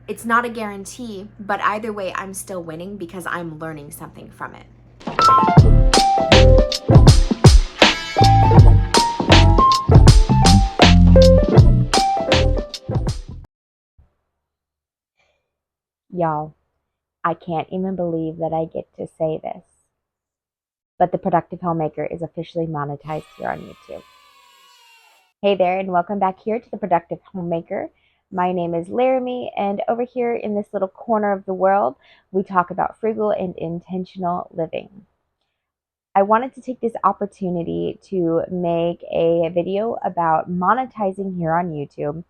It's not a guarantee, but either way, I'm still winning because I'm learning something from it. Y'all, I can't even believe that I get to say this, but the Productive Homemaker is officially monetized here on YouTube. Hey there, and welcome back here to the Productive Homemaker. My name is Laramie, and over here in this little corner of the world, we talk about frugal and intentional living. I wanted to take this opportunity to make a video about monetizing here on YouTube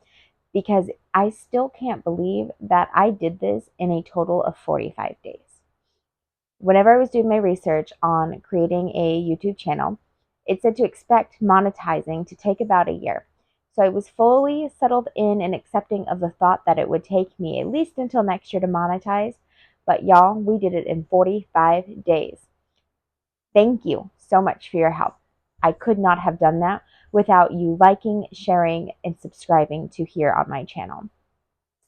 because I still can't believe that I did this in a total of 45 days. Whenever I was doing my research on creating a YouTube channel, it said to expect monetizing to take about a year. So I was fully settled in and accepting of the thought that it would take me at least until next year to monetize. But y'all, we did it in 45 days. Thank you so much for your help. I could not have done that without you liking, sharing, and subscribing to here on my channel.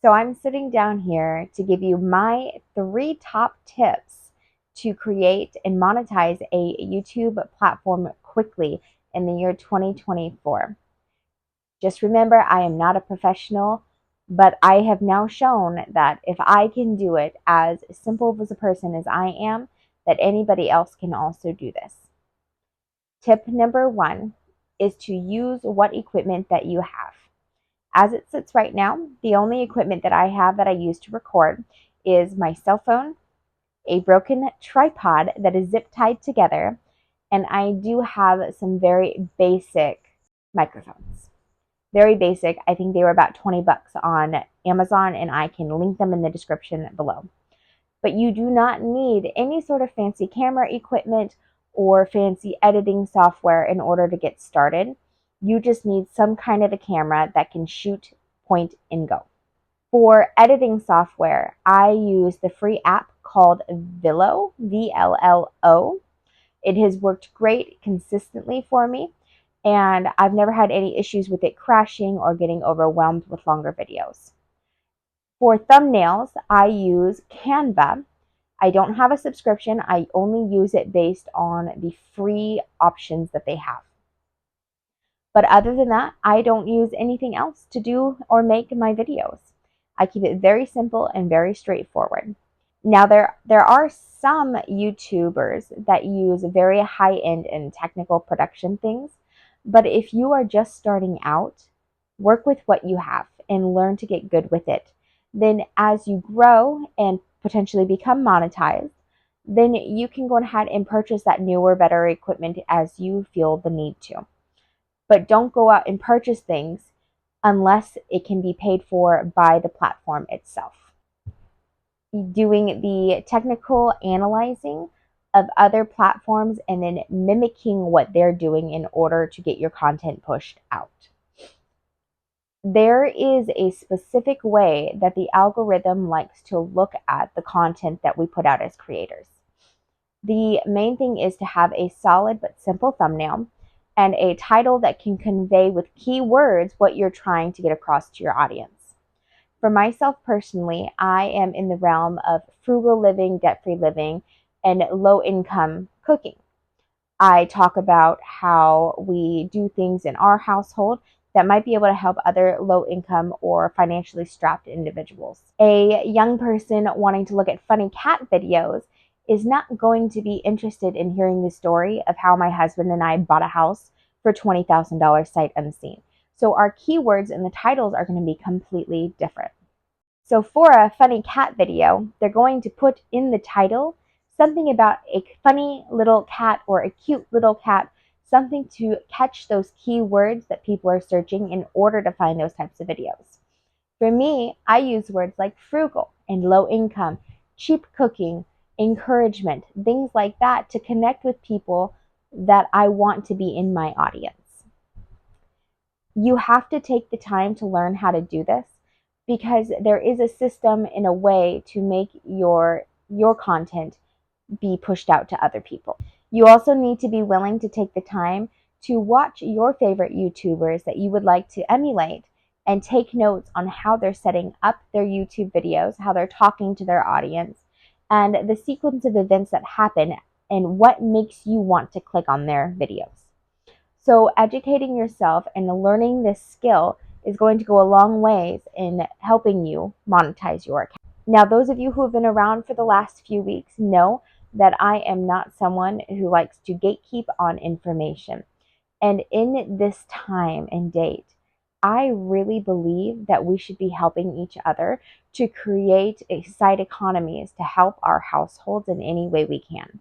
So I'm sitting down here to give you my 3 top tips to create and monetize a YouTube platform quickly in the year 2024. Just remember, I am not a professional, but I have now shown that if I can do it as simple of a person as I am, that anybody else can also do this. Tip number 1 is to use what equipment that you have. As it sits right now, the only equipment that I have that I use to record is my cell phone, a broken tripod that is zip tied together, and I do have some very basic microphones. Very basic. I think they were about 20 bucks on Amazon, and I can link them in the description below. But you do not need any sort of fancy camera equipment or fancy editing software in order to get started. You just need some kind of a camera that can shoot, point, and go. For editing software, I use the free app called Villo, VLLO. It has worked great consistently for me, and I've never had any issues with it crashing or getting overwhelmed with longer videos. For thumbnails, I use Canva. I don't have a subscription. I only use it based on the free options that they have. But other than that, I don't use anything else to do or make my videos. I keep it very simple and very straightforward. Now, there are some YouTubers that use very high-end and technical production things, but if you are just starting out, work with what you have and learn to get good with it. Then as you grow and potentially become monetized, then you can go ahead and purchase that newer, better equipment as you feel the need to. But don't go out and purchase things unless it can be paid for by the platform itself. Doing the technical analyzing of other platforms and then mimicking what they're doing in order to get your content pushed out. There is a specific way that the algorithm likes to look at the content that we put out as creators. The main thing is to have a solid but simple thumbnail and a title that can convey with keywords what you're trying to get across to your audience. For myself personally, I am in the realm of frugal living, debt-free living, and low-income cooking. I talk about how we do things in our household that might be able to help other low-income or financially strapped individuals. A young person wanting to look at funny cat videos is not going to be interested in hearing the story of how my husband and I bought a house for $20,000 sight unseen. So our keywords and the titles are going to be completely different. So for a funny cat video, they're going to put in the title something about a funny little cat or a cute little cat, something to catch those keywords that people are searching in order to find those types of videos. For me, I use words like frugal and low income, cheap cooking, encouragement, things like that to connect with people that I want to be in my audience. You have to take the time to learn how to do this because there is a system in a way to make your content be pushed out to other people. You also need to be willing to take the time to watch your favorite YouTubers that you would like to emulate and take notes on how they're setting up their YouTube videos, how they're talking to their audience, and the sequence of events that happen and what makes you want to click on their videos. So educating yourself and learning this skill is going to go a long ways in helping you monetize your account. Now, those of you who have been around for the last few weeks know that I am not someone who likes to gatekeep on information. And in this time and date, I really believe that we should be helping each other to create side economies to help our households in any way we can.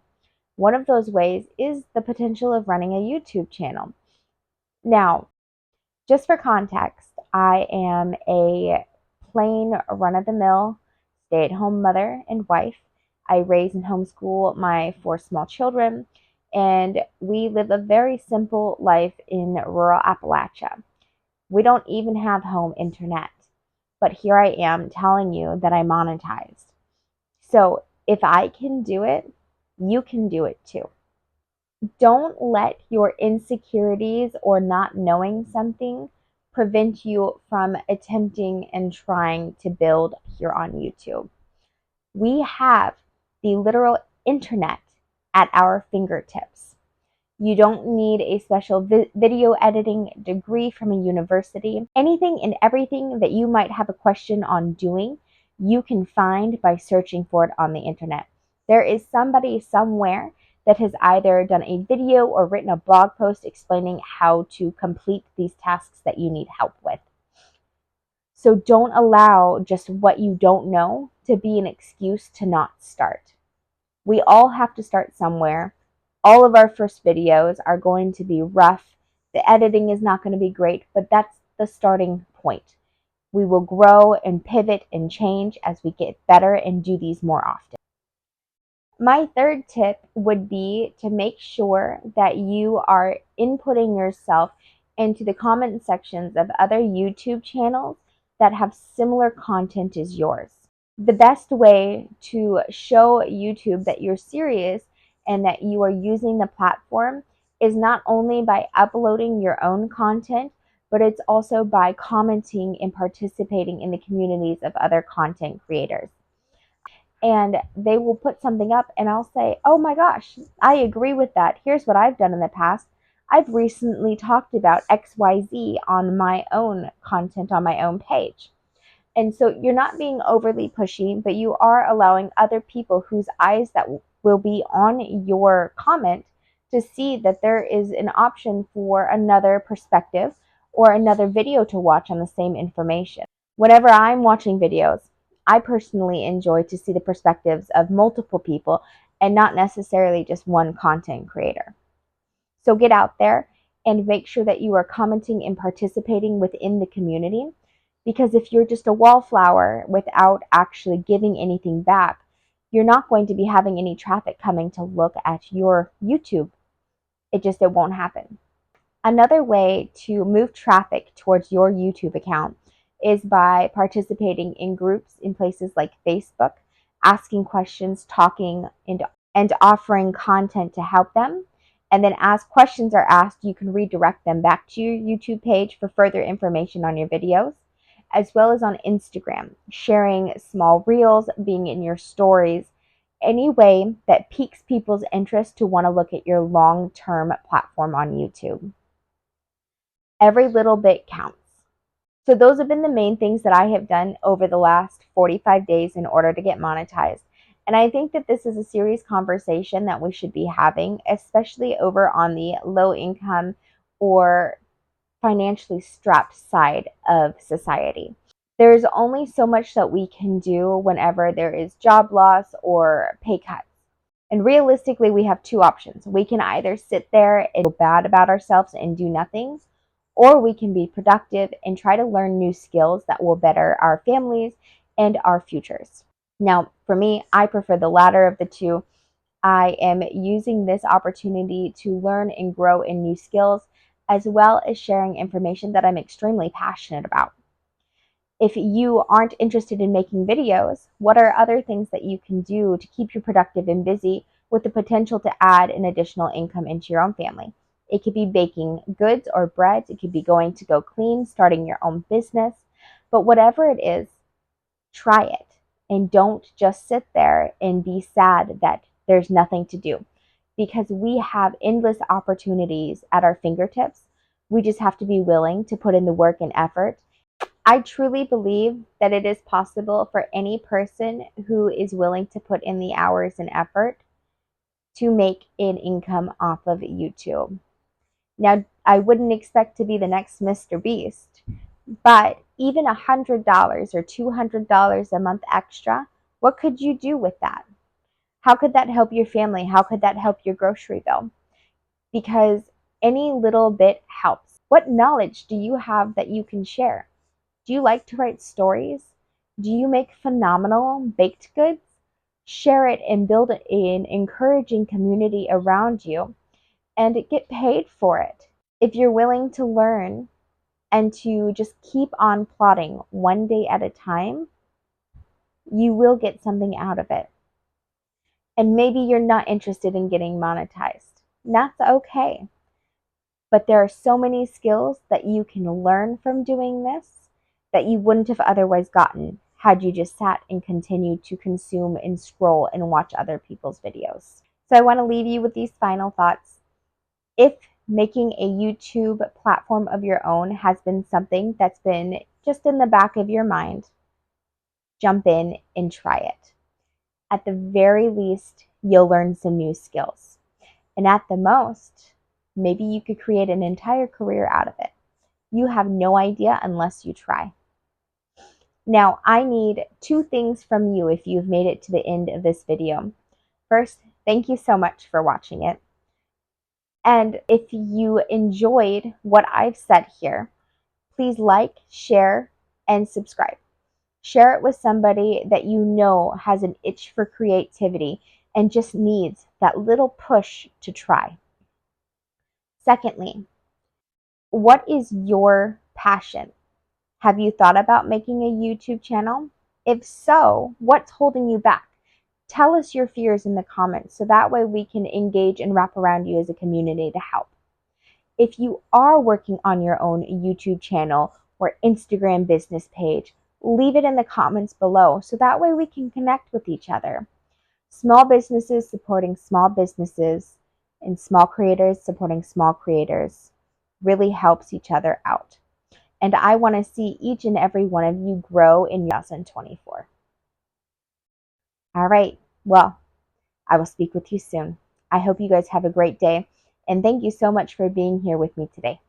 One of those ways is the potential of running a YouTube channel. Now, just for context, I am a plain run of the mill stay at home mother and wife. I raise and homeschool my 4 small children, and we live a very simple life in rural Appalachia. We don't even have home internet, but here I am telling you that I monetized. So if I can do it, you can do it too. Don't let your insecurities or not knowing something prevent you from attempting and trying to build here on YouTube. We have the literal internet at our fingertips. You don't need a special video editing degree from a university. Anything and everything that you might have a question on doing, you can find by searching for it on the internet. There is somebody somewhere that has either done a video or written a blog post explaining how to complete these tasks that you need help with. So don't allow just what you don't know to be an excuse to not start. We all have to start somewhere. All of our first videos are going to be rough. The editing is not going to be great, but that's the starting point. We will grow and pivot and change as we get better and do these more often. My third tip would be to make sure that you are inputting yourself into the comment sections of other YouTube channels that have similar content as yours. The best way to show YouTube that you're serious and that you are using the platform is not only by uploading your own content, but it's also by commenting and participating in the communities of other content creators. And they will put something up and I'll say, oh my gosh, I agree with that. Here's what I've done in the past. I've recently talked about XYZ on my own content on my own page. And so you're not being overly pushy, but you are allowing other people whose eyes that will be on your comment to see that there is an option for another perspective or another video to watch on the same information. Whenever I'm watching videos, I personally enjoy to see the perspectives of multiple people and not necessarily just one content creator. So get out there and make sure that you are commenting and participating within the community. Because if you're just a wallflower without actually giving anything back, you're not going to be having any traffic coming to look at your YouTube. It won't happen. Another way to move traffic towards your YouTube account is by participating in groups in places like Facebook, asking questions, talking, and offering content to help them. And then as questions are asked, you can redirect them back to your YouTube page for further information on your videos, as well as on Instagram, sharing small reels, being in your stories, any way that piques people's interest to want to look at your long-term platform on YouTube. Every little bit counts. So those have been the main things that I have done over the last 45 days in order to get monetized. And I think that this is a serious conversation that we should be having, especially over on the low income or financially strapped side of society. There's only so much that we can do whenever there is job loss or pay cuts. And realistically, we have 2 options. We can either sit there and feel bad about ourselves and do nothing, or we can be productive and try to learn new skills that will better our families and our futures. Now, for me, I prefer the latter of the two. I am using this opportunity to learn and grow in new skills, as well as sharing information that I'm extremely passionate about. If you aren't interested in making videos, what are other things that you can do to keep you productive and busy with the potential to add an additional income into your own family? It could be baking goods or bread. It could be going to go clean, starting your own business. But whatever it is, try it. And don't just sit there and be sad that there's nothing to do, because we have endless opportunities at our fingertips. We just have to be willing to put in the work and effort. I truly believe that it is possible for any person who is willing to put in the hours and effort to make an income off of YouTube. Now, I wouldn't expect to be the next Mr. Beast, but even $100 or $200 a month extra, what could you do with that? How could that help your family? How could that help your grocery bill? Because any little bit helps. What knowledge do you have that you can share? Do you like to write stories? Do you make phenomenal baked goods? Share it and build an encouraging community around you and get paid for it. If you're willing to learn and to just keep on plodding one day at a time, you will get something out of it. And maybe you're not interested in getting monetized. That's okay. But there are so many skills that you can learn from doing this that you wouldn't have otherwise gotten had you just sat and continued to consume and scroll and watch other people's videos. So I want to leave you with these final thoughts. If making a YouTube platform of your own has been something that's been just in the back of your mind, jump in and try it. At the very least, you'll learn some new skills. And at the most, maybe you could create an entire career out of it. You have no idea unless you try. Now, I need 2 things from you if you've made it to the end of this video. First, thank you so much for watching it. And if you enjoyed what I've said here, please like, share, and subscribe. Share it with somebody that you know has an itch for creativity and just needs that little push to try. Secondly, what is your passion? Have you thought about making a YouTube channel? If so, what's holding you back? Tell us your fears in the comments so that way we can engage and wrap around you as a community to help. If you are working on your own YouTube channel or Instagram business page, leave it in the comments below so that way we can connect with each other. Small businesses supporting small businesses and small creators supporting small creators really helps each other out. And I want to see each and every one of you grow in 2024. All right. Well, I will speak with you soon. I hope you guys have a great day. And thank you so much for being here with me today.